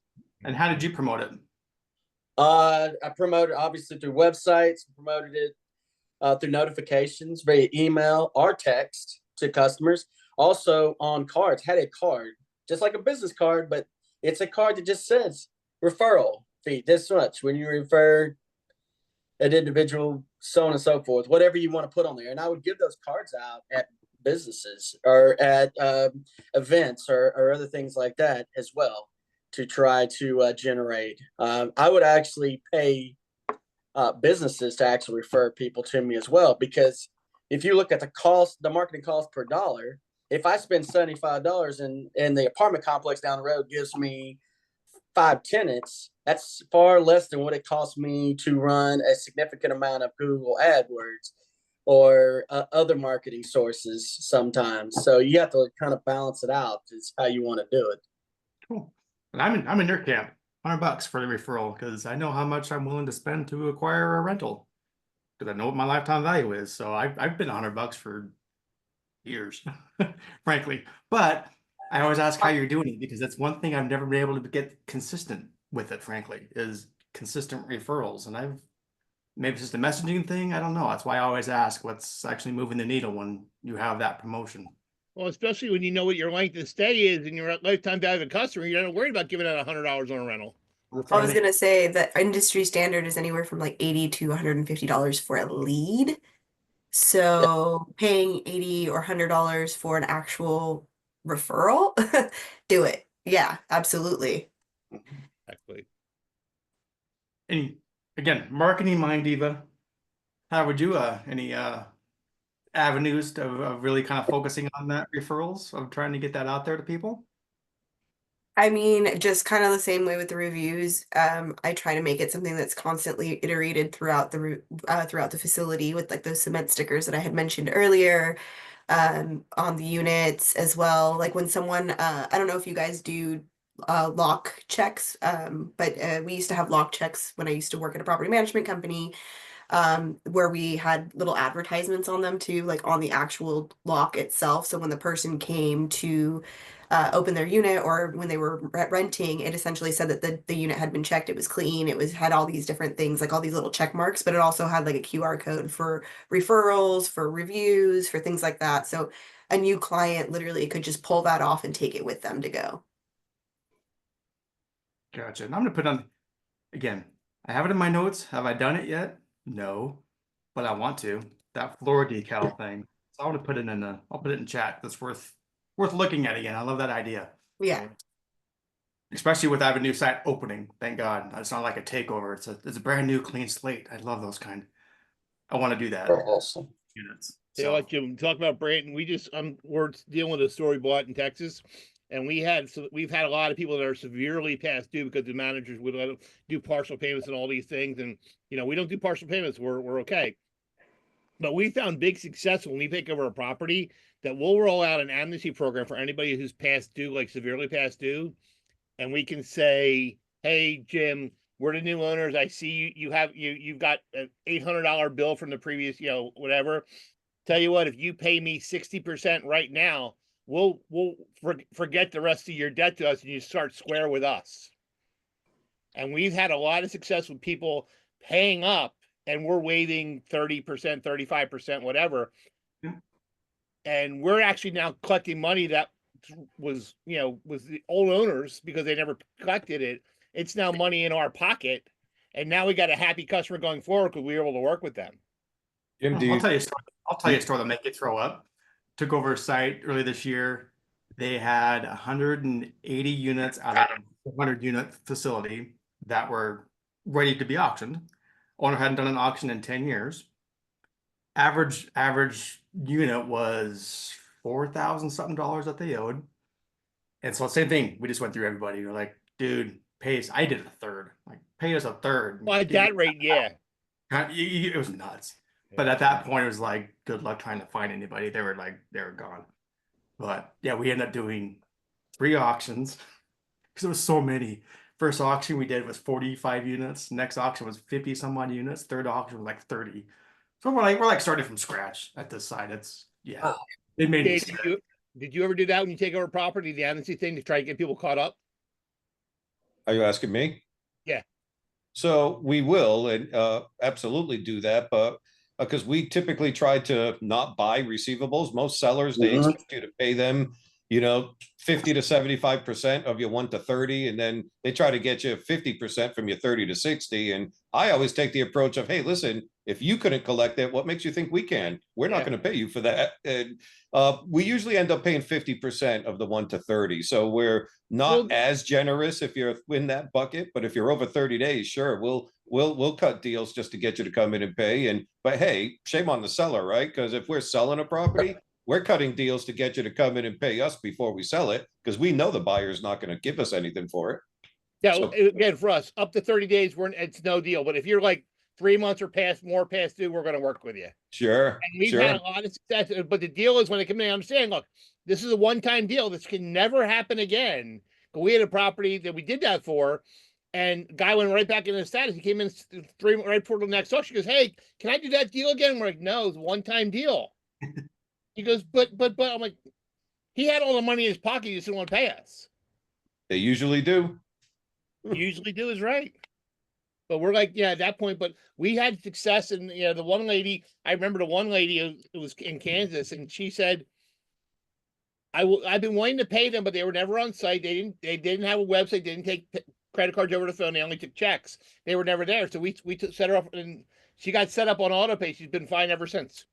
And how did you promote it? I promoted obviously through websites, promoted it through notifications via email or text to customers. Also on cards, had a card, just like a business card, but it's a card that just says referral fee this much when you refer an individual, so on and so forth, whatever you want to put on there. And I would give those cards out at businesses or at events or other things like that as well to try to generate. I would actually pay businesses to actually refer people to me as well, because if you look at the cost, the marketing cost per dollar, if I spend $75 and the apartment complex down the road gives me 5 tenants, that's far less than what it costs me to run a significant amount of Google AdWords or other marketing sources sometimes. So you have to kind of balance it out. Is how you want to do it. Cool. And I'm in your camp. $100 for the referral, because I know how much I'm willing to spend to acquire a rental, because I know what my lifetime value is. So I've been $100 for years, frankly. But I always ask how you're doing it, because that's one thing I've never been able to get consistent with it, frankly, is consistent referrals. And maybe it's just a messaging thing. I don't know. That's why I always ask what's actually moving the needle when you have that promotion. Well, especially when you know what your length of stay is and your lifetime value of a customer, you're not worried about giving out $100 on a rental. I was gonna say that industry standard is anywhere from like $80 to $150 for a lead. So paying $80 or $100 for an actual referral, do it. Yeah, absolutely. Exactly. And again, marketing mind diva. How would you any avenues of really kind of focusing on that referrals, of trying to get that out there to people? I mean, just kind of the same way with the reviews. I try to make it something that's constantly iterated throughout throughout the facility with like those cement stickers that I had mentioned earlier, on the units as well. Like when someone, I don't know if you guys do lock checks, but we used to have lock checks when I used to work at a property management company, where we had little advertisements on them too, like on the actual lock itself. So when the person came to open their unit or when they were renting, it essentially said that the unit had been checked, it was clean, it was had all these different things, like all these little check marks, but it also had like a QR code for referrals, for reviews, for things like that. So a new client literally could just pull that off and take it with them to go. Gotcha. And I'm gonna put on again. I have it in my notes. Have I done it yet? No, but I want to. That floor decal thing. So I want to put it in the. I'll put it in chat. That's worth looking at again. I love that idea. Yeah. Especially with I have a new site opening. Thank God. It's not like a takeover. It's a brand new clean slate. I love those kind. I want to do that. They're awesome. Units. Yeah, like Jim, talk about Brandon. We just we're dealing with a story bought in Texas, and we've had a lot of people that are severely past due because the managers would let them do partial payments and all these things. And we don't do partial payments. We're okay. But we found big success when we take over a property that we'll roll out an amnesty program for anybody who's past due, like severely past due, and we can say, "Hey, Jim, we're the new owners. I see you've got an $800 bill from the previous, whatever. Tell you what, if you pay me 60% right now, we'll forget the rest of your debt to us and you start square with us." And we've had a lot of success with people paying up and we're waiving 30%, 35%, whatever. And we're actually now collecting money that was the old owners because they never collected it. It's now money in our pocket. And now we got a happy customer going forward because we were able to work with them. Jim, I'll tell you a story. I'll tell you a story that make you throw up. Took over a site early this year. They had 180 units out of a 100-unit facility that were ready to be auctioned. Owner hadn't done an auction in 10 years. Average unit was $4,000 something that they owed. And so same thing. We just went through everybody. You're like, dude, pay us. I did a third. Like, pay us a third. Well, at that rate, yeah. It was nuts. But at that point, it was like, good luck trying to find anybody. They were gone. But yeah, we ended up doing 3 auctions because there was so many. First auction we did was 45 units. Next auction was 50 some odd units. Third auction was like 30. So we're like starting from scratch at this side. It's it made me scared. Did you ever do that when you take over property, the amnesty thing to try to get people caught up? Are you asking me? Yeah. So we will and absolutely do that, but because we typically try to not buy receivables. Most sellers, they expect you to pay them, 50 to 75% of your 1 to 30, and then they try to get you 50% from your 30 to 60. And I always take the approach of, hey, listen, if you couldn't collect it, what makes you think we can? We're not going to pay you for that. And we usually end up paying 50% of the 1 to 30. So we're not as generous if you're in that bucket, but if you're over 30 days, sure, we'll cut deals just to get you to come in and pay. But hey, shame on the seller, right? Because if we're selling a property, we're cutting deals to get you to come in and pay us before we sell it because we know the buyer's not going to give us anything for it. Yeah, so, again, for us, up to 30 days, it's no deal. But if you're like 3 months or more past due, we're going to work with you. Sure. And we've had a lot of success. But the deal is when they come in, I'm saying, look, this is a one-time deal. This can never happen again. But we had a property that we did that for, and guy went right back into status. He came in right before the next auction. He goes, "Hey, can I do that deal again?" We're like, "No, it's a one-time deal." He goes, but I'm like, he had all the money in his pocket. He just didn't want to pay us. They usually do. Usually do is right. But we're like, yeah, at that point, but we had success. And, the one lady, I remember the one lady, it was in Kansas, and she said, I've been wanting to pay them, but they were never on site. They didn't have a website. They didn't take credit cards over the phone. They only took checks. They were never there. So we set her up, and she got set up on AutoPay. She's been fine ever since.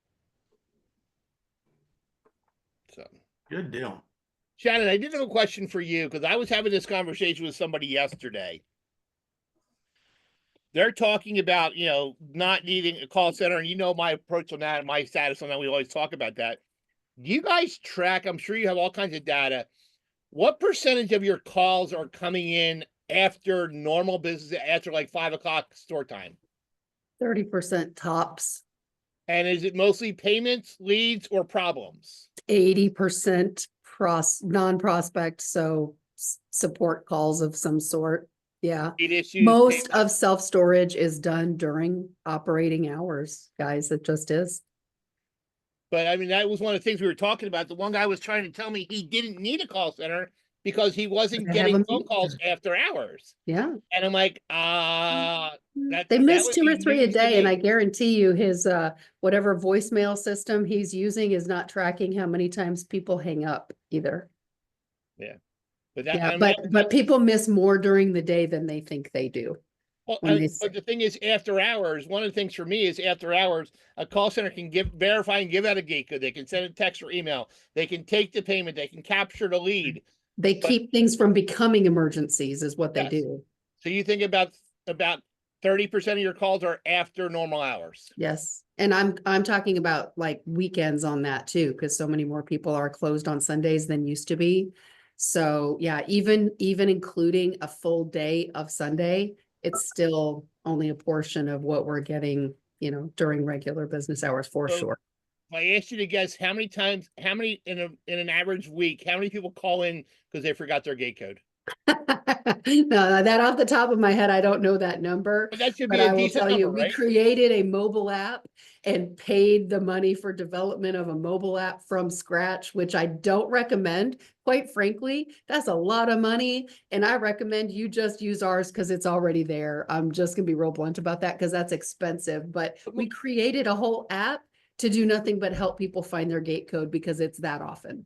So good deal. Shannon, I did have a question for you because I was having this conversation with somebody yesterday. They're talking about, not needing a call center, and my approach on that and my status on that. We always talk about that. Do you guys track? I'm sure you have all kinds of data. what percentage of your calls are coming in after normal business, after like 5 o'clock store time? 30% tops, And is it mostly payments, leads, or problems? 80% non-prospect, so support calls of some sort. Yeah. Lead issues, Most pay- of self-storage is done during operating hours, guys. It just is. But I mean, that was one of the things we were talking about. The one guy was trying to tell me he didn't need a call center because he wasn't They have getting them phone calls here. after hours. Yeah. And I'm like, They miss would 2 or be 3 a news to day, and me. I guarantee you his whatever voicemail system he's using is not tracking how many times people hang up either. But that, Yeah, I mean, but people miss more during the day than they think they do. well, when they but the thing is, after hours, one of the things for me is after hours, a call center can verify and give out a gate code. They can send a text or email. They can take the payment. They can capture the lead. They But- keep things from becoming emergencies is what they Yes. do. So you think about 30% of your calls are after normal hours. Yes. And I'm talking about like weekends on that too, because so many more people are closed on Sundays than used to be. So yeah, even including a full day of Sunday, it's still only a portion of what we're getting, during regular business hours for So- sure. If I asked you to guess how many in an average week, how many people call in because they forgot their gate code? No, that off the top of my head, I don't know that number. But that should But be a I will decent tell you, number, we right? created a mobile app and paid the money for development of a mobile app from scratch, which I don't recommend. Quite frankly, that's a lot of money. And I recommend you just use ours because it's already there. I'm just gonna be real blunt about that because that's expensive. But we created a whole app to do nothing but help people find their gate code because it's that often.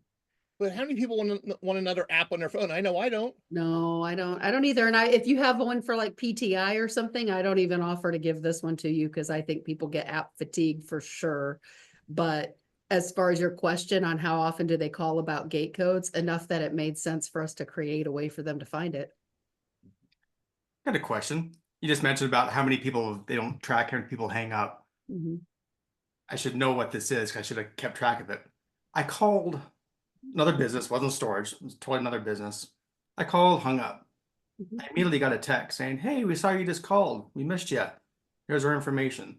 But how many people want another app on their phone? I know I don't. No, I don't either. And if you have one for like PTI or something, I don't even offer to give this one to you because I think people get app fatigue for sure. But as far as your question on how often do they call about gate codes, enough that it made sense for us to create a way for them to find it. I had a question. You just mentioned about how many people they don't track, how many people hang up. Mhm. I should know what this is. I should have kept track of it. I called another business, wasn't storage, it was totally another business. I called, hung up. Mhm. I immediately got a text saying, "Hey, we saw you just called. We missed you. Here's our information."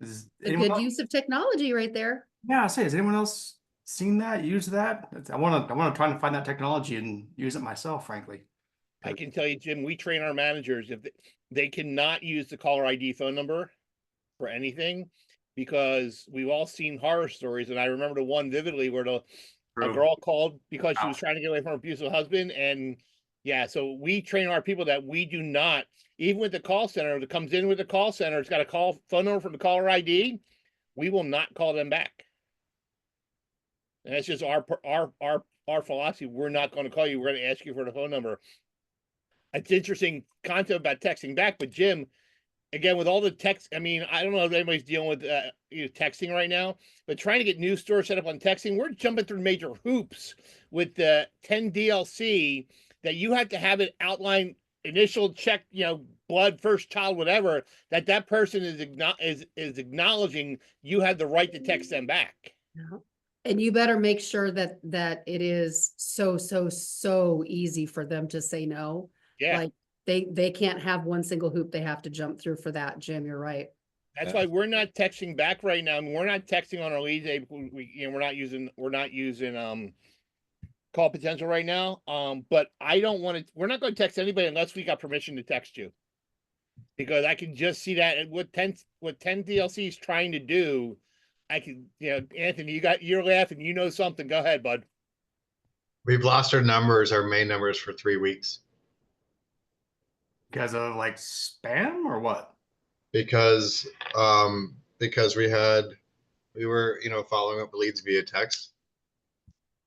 Is A anyone good else? use of technology right there. Yeah, I say, has anyone else seen that? Use that? I want to try to find that technology and use it myself, frankly. I can tell you, Jim, we train our managers if they cannot use the caller ID phone number for anything because we've all seen horror stories. And I remember the one vividly where a True. girl called because she was Wow. trying to get away from her abusive husband. And yeah, so we train our people that we do not, even with the call center that comes in with the call center, it's got a phone number from the caller ID. We will not call them back. And that's just our philosophy. We're not going to call you. We're going to ask you for the phone number. It's interesting concept about texting back, but Jim, again, with all the text, I mean, I don't know if anybody's dealing with texting right now, but trying to get news stores set up on texting, we're jumping through major hoops with the 10 DLC that you have to have it outline initial check, blood, first child, whatever, that person is acknowledging you have the right to text them back. Yeah. And you better make sure that it is so easy for them to say no. Yeah. Like they can't have one single hoop they have to jump through for that, Jim. You're right. That's why we're not texting back right now. I mean, we're not texting on our leads. We're not using call potential right now. But I don't want to. We're not going to text anybody unless we got permission to text you, because I can just see that and what 10 DLC is trying to do. I can, Anthony, you're laughing. You know something. Go ahead, bud. We've lost our main numbers for 3 weeks Because of like spam or what? because we were following up leads via text,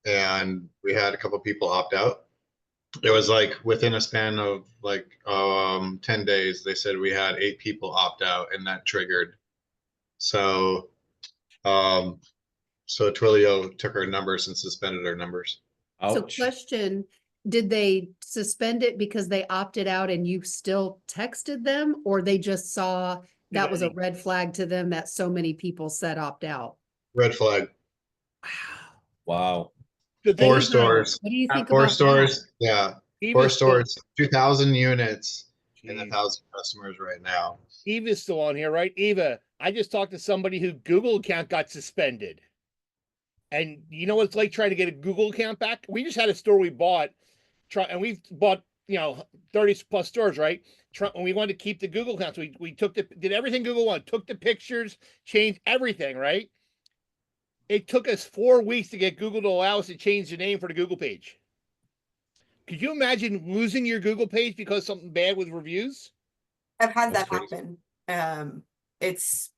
and we had a couple people opt out. It was like within a span of like 10 days, they said we had 8 people opt out, and that triggered. So Twilio took our numbers and suspended our numbers. So Ouch. question, did they suspend it because they opted out and you still texted them, or they just saw that was a red flag to them that so many people said opt out? Red flag. Wow. The thing Four is, though, stores. What do you think Four about that? stores. Yeah. Four Eva's still, stores, 2,000 units and Jeez. 1,000 customers right now. Eva's still on here, right? Eva, I just talked to somebody who Google account got suspended. And you know what it's like trying to get a Google account back? We just had a store we bought, and we've bought, 30 plus stores, right? And we wanted to keep the Google accounts. We did everything Google wanted, took the pictures, changed everything, right? It took us 4 weeks to get Google to allow us to change the name for the Google page. Could you imagine losing your Google page because something bad with reviews? I've had That's that crazy. happen. It's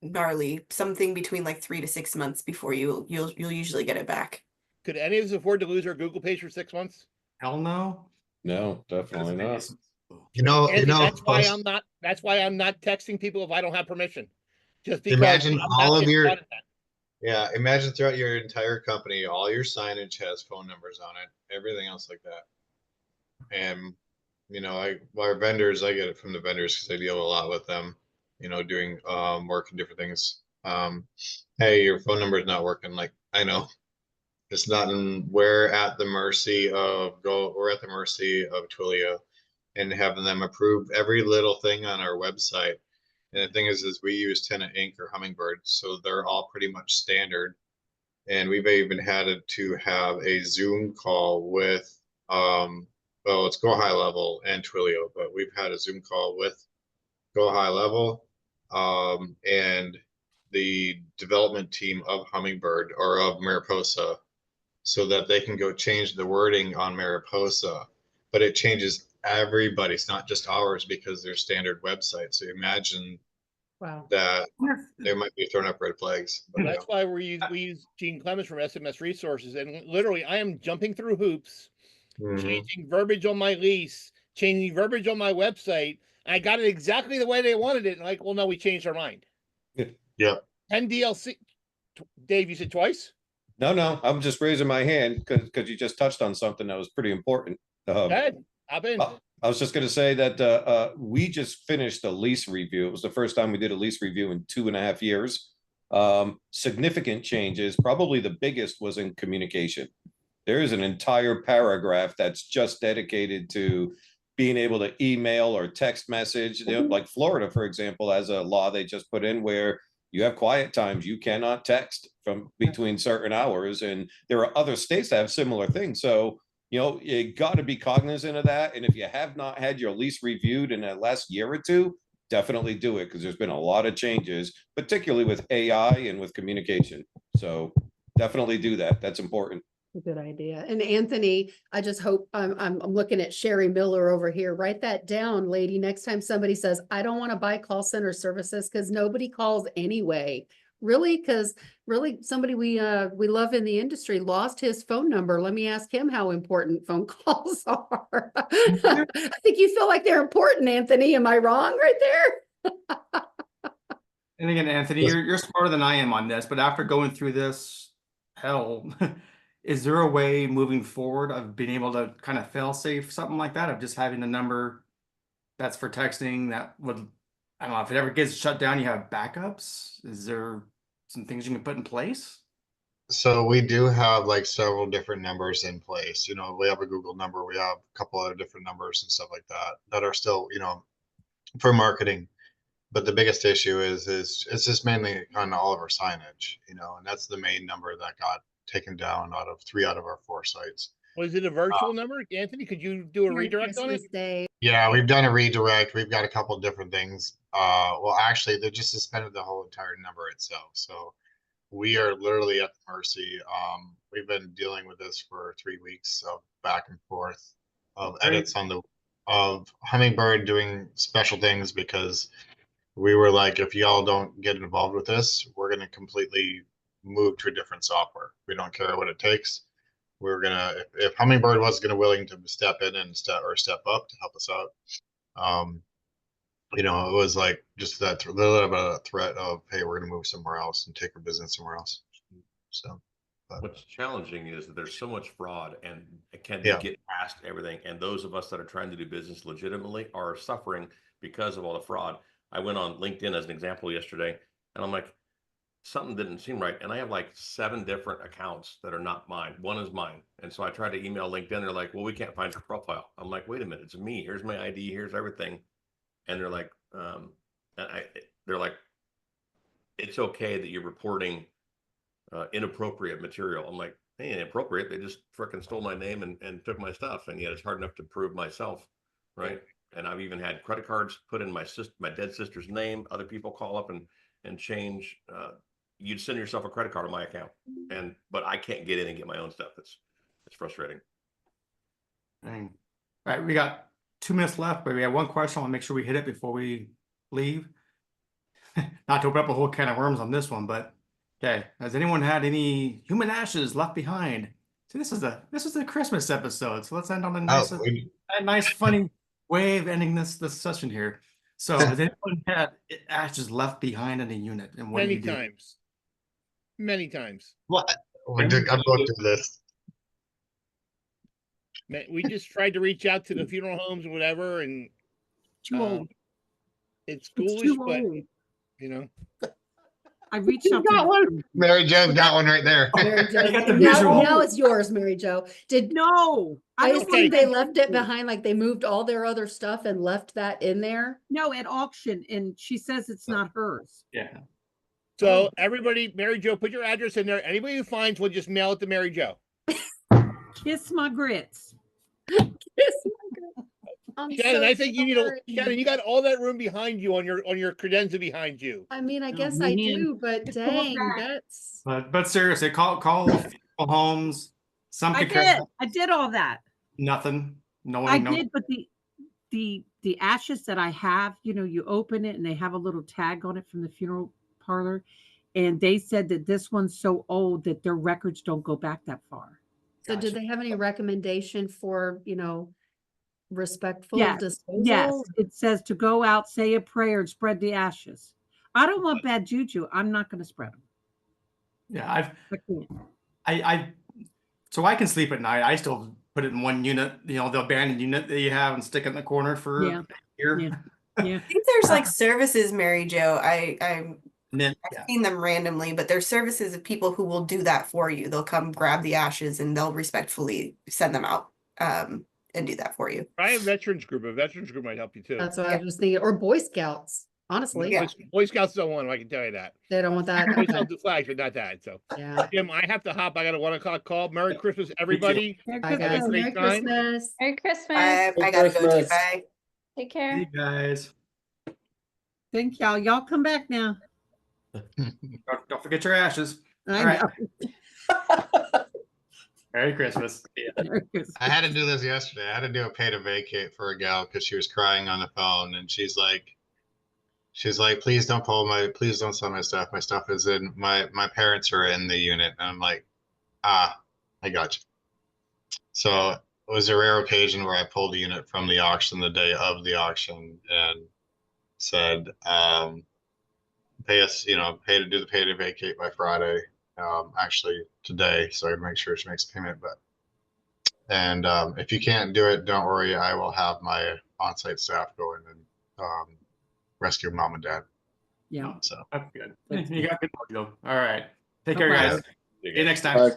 gnarly. Something between like 3 to 6 months before you'll usually get it back. Could any of us afford to lose our Google page for 6 months? Hell no. No, definitely not. Andy, that's why I'm not texting people if I don't have permission. Just because Imagine I'm all not of getting your, caught at that. yeah, imagine throughout your entire company, all your signage has phone numbers on it, everything else like that. And, our vendors, I get it from the vendors because I deal a lot with them, doing work and different things. Hey, your phone number is not working. Like, I know. It's not, we're at the mercy of Twilio and having them approve every little thing on our website. And the thing is we use Tenant Inc. or Hummingbird, so they're all pretty much standard. And we've even had to have a Zoom call with, well, it's Go High Level and Twilio, but we've had a Zoom call with Go High Level, and the development team of Hummingbird or of Mariposa, so that they can go change the wording on Mariposa, but it changes everybody's, not just ours, because they're standard websites. So imagine Wow. that they might be throwing up red flags. But That's why we use Gene Clemens from SMS Resources, and literally I am jumping through hoops, changing verbiage on my lease, changing verbiage on my website. And I got it exactly the way they wanted it. And like, well, no, we changed our mind. Yeah. 10 DLC. Dave, you said twice? No, I'm just raising my hand because you just touched on something that was pretty important. Go ahead. Hop in. I was just going to say that we just finished a lease review. It was the first time we did a lease review in 2.5 years. Significant changes. Probably the biggest was in communication. There is an entire paragraph that's just dedicated to being able to email or text message. Like Florida, for example, has a law they just put in where you have quiet times. You cannot text from between certain hours. And there are other states that have similar things. So, you got to be cognizant of that. And if you have not had your lease reviewed in the last year or two, definitely do it, because there's been a lot of changes, particularly with AI and with communication. So definitely do that. That's important. A good idea. And Anthony, I just hope I'm looking at Sherry Miller over here. Write that down, lady. Next time somebody says, I don't want to buy call center services because nobody calls anyway. Really? Because really somebody we love in the industry lost his phone number. Let me ask him how important phone calls are. I think you feel like they're important, Anthony. Am I wrong right there? And again, Anthony, you're smarter than I am on this, but after going through this hell, is there a way moving forward of being able to kind of fail safe something like that, of just having a number that's for texting that would, I don't know, if it ever gets shut down, you have backups? Is there some things you can put in place? So we do have like several different numbers in place. We have a Google number, we have a couple other different numbers and stuff like that are still, for marketing. But the biggest issue is it's just mainly on all of our signage, and that's the main number that got taken down out of 3 out of our 4 sites. Was it a virtual number? Anthony, could you do a redirect on it? Christmas Day. Yeah, we've done a redirect. We've got a couple of different things. Well, actually, they just suspended the whole entire number itself. So we are literally at the mercy. We've been dealing with this for 3 weeks of back and forth of edits of Hummingbird doing special things, because we were like, if y'all don't get involved with this, we're going to completely move to a different software. We don't care what it takes. We're gonna, if Hummingbird was willing to step in and step up to help us out, it was like just that little bit of a threat of, hey, we're gonna move somewhere else and take our business somewhere else. So, what's challenging is that there's so much fraud, and can Yeah. they get past everything? And those of us that are trying to do business legitimately are suffering because of all the fraud. I went on LinkedIn as an example yesterday, and I'm like, something didn't seem right. And I have like 7 different accounts that are not mine. One is mine. And so I tried to email LinkedIn. They're like, well, we can't find your profile. I'm like, wait a minute, it's me. Here's my ID. Here's everything. And they're like, they're like, it's okay that you're reporting inappropriate material. I'm like, hey, inappropriate. They just freaking stole my name and took my stuff. And yet it's hard enough to prove myself. Right. And I've even had credit cards put in my dead sister's name. Other people call up and change. You'd send yourself a credit card on my account, but I can't get in and get my own stuff. It's frustrating. Dang. All right, we got 2 minutes left, but we have one question. I want to make sure we hit it before we leave. Not to open up a whole can of worms on this one, but okay. Has anyone had any human ashes left behind? See, this is the Christmas episode, so let's end on a nice, funny way of ending this session here. So, has anyone had ashes left behind in a unit, and what do you do? Many times. What? I'm going through this. We just tried to reach out to the funeral homes and whatever, and Too old. it's It's foolish, too but old. you know. I reached out to one. Mary Jo's got one right there. Mary Jo, You got the now, visual. now it's yours, Mary Jo. no. I don't assume want they that left it to- behind, like they moved all their other stuff and left that in there. No, at auction, and she says it's not hers. Yeah. So everybody, Mary Jo, put your address in there. Anybody who finds one, just mail it to Mary Jo. Kiss my grits. I'm Shannon, so I think you need sorry. Shannon, you got all that room behind you on your credenza behind you. I mean, I Oh, guess I man. do, but dang, that's But seriously, call funeral homes. Some I could care did. I did all that. nothing. No one. I no, did, but the ashes that I have, you open it and they have a little tag on it from the funeral parlor, and they said that this one's so old that their records don't go back that far. so. Did Gotcha. they have any recommendation for respectful Yes, disposal? yes. It says to go out, say a prayer, and spread the ashes. I don't want bad juju. I'm not going to spread them. Yeah, I can't. I so I can sleep at night. I still put it in one unit, the abandoned unit that you have, and stick it in the corner for Yeah. a year. Yeah. Yeah. I think there's like services, Mary Jo. I've And then, seen them randomly, but there's services of people who will do that for you. They'll come grab the ashes and they'll respectfully send them out and do that for you. Try a veterans group. A veterans group might help you too. That's what I was just thinking. Or Boy Scouts. Honestly, Yeah. Boy Scouts don't want them, I can tell you that. they don't want that. Boy Okay. Scouts do flags, but not that. So Yeah. Jim, I have to hop. I got a 1 o'clock call. Merry Christmas, everybody. Merry Bye, Christmas. guys. great Merry time. Christmas. Merry Christmas. I Merry gotta go too. Christmas. Bye. Take care. hey guys, Thank y'all. Y'all come back now. don't forget your ashes. I All right. know. Merry Christmas. Yeah. Merry Christmas. I had to do this yesterday. I had to do a pay to vacate for a gal because she was crying on the phone, and she's like, please don't sell my stuff. My stuff is in my parents are in the unit. And I'm like, I got you. So it was a rare occasion where I pulled a unit from the auction the day of the auction and said, pay us, pay to vacate by Friday. Actually today, so I make sure she makes payment. And if you can't do it, don't worry. I will have my on-site staff go in and rescue mom and dad. Yeah. So That's good. You got good. All right. Take Bye-bye. care, guys. See you next time. Bye.